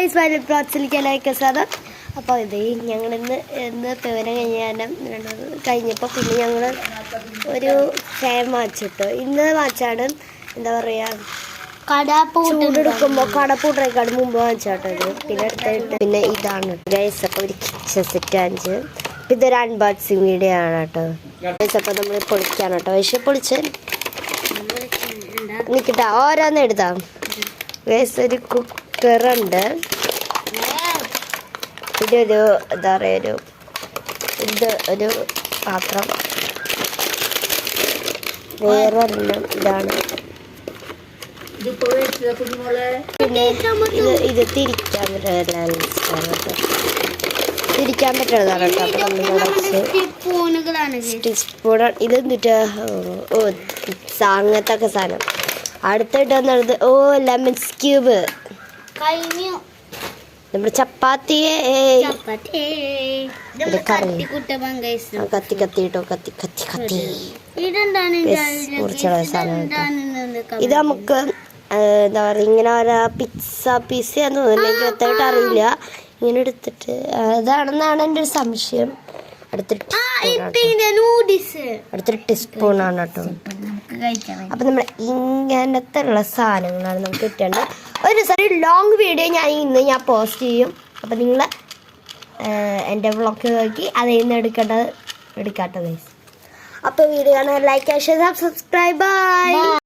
Guys പ്രോത്സാഹിക്കാനൊക്കെ സാധനം. അപ്പോൾ ഇത് ഞങ്ങൾ ഇന്ന് പേരം കഴിഞ്ഞപ്പോൾ പിന്നെ ഞങ്ങൾ ഒരു ഫാൻ വാങ്ങിച്ചിട്ടു. ഇന്ന് വാങ്ങിച്ചാണ് എന്താ പറയുക, ചൂടെടുക്കുമ്പോൾ കടപ്പൂട്ടേക്കാട് മുമ്പ് വാങ്ങിച്ചാട്ടോ ഇത്. പിന്നെ അടുത്തായിട്ട് പിന്നെ ഇതാണ് ഗൈസ്. അപ്പോൾ ഒരു കിച്ചൺ സെറ്റ് 5. അപ്പം ഇതൊരു അൺബോക്സിങ് വീഡിയോ ആണ് കേട്ടോ ഗൈസ്. അപ്പോൾ നമ്മൾ പൊളിക്കാണ് കേട്ടോ. പക്ഷെ പൊളിച്ച് നിൽക്കട്ടെ, ഓരോന്ന് എടുത്താം ഗൈസ്. ഒരു കുക്കറുണ്ട്, ഇതൊരു എന്താ പറയുക ഒരു പാത്രം, വേറെ ഇതാണ്. പിന്നെ ഇത് തിരിക്കാൻ പറ്റുന്നതാണ് കേട്ടോ. അപ്പം നമ്മൾ സ്പൂൺ ഇത് എന്നിട്ട് അങ്ങനത്തെ സാധനം. അടുത്തായിട്ട് വന്നത് ലെമൺ ക്യൂബ്. നമ്മുടെ ചപ്പാത്തി മുറിച്ചുള്ള സാധനം. ഇത് നമുക്ക് എന്താ പറയുക, ഇങ്ങനെ ഓരോ പീസ് എന്ന് തോന്നുന്നു, എനിക്ക് വ്യക്തമായിട്ട് അറിയില്ല. ഇങ്ങനെ എടുത്തിട്ട് അതാണെന്നാണ് എൻ്റെ ഒരു സംശയം. അടുത്തൊരു ടീസ്പൂണാണ് കേട്ടോ. അപ്പം നമ്മൾ ഇങ്ങനത്തെ ഉള്ള സാധനങ്ങളാണ് നമുക്ക് കിട്ടേണ്ടത്. ഒരു ലോങ് വീഡിയോ ഞാൻ പോസ്റ്റ് ചെയ്യും. അപ്പം നിങ്ങൾ എൻ്റെ വ്ളോഗ് നോക്കി അതിൽ നിന്ന് എടുക്കാട്ടോ ഗൈസ്. അപ്പോൾ വീഡിയോ കാണാൻ ലൈക്ക്, ഷെയർ, സബ്സ്ക്രൈബ്. ബൈ.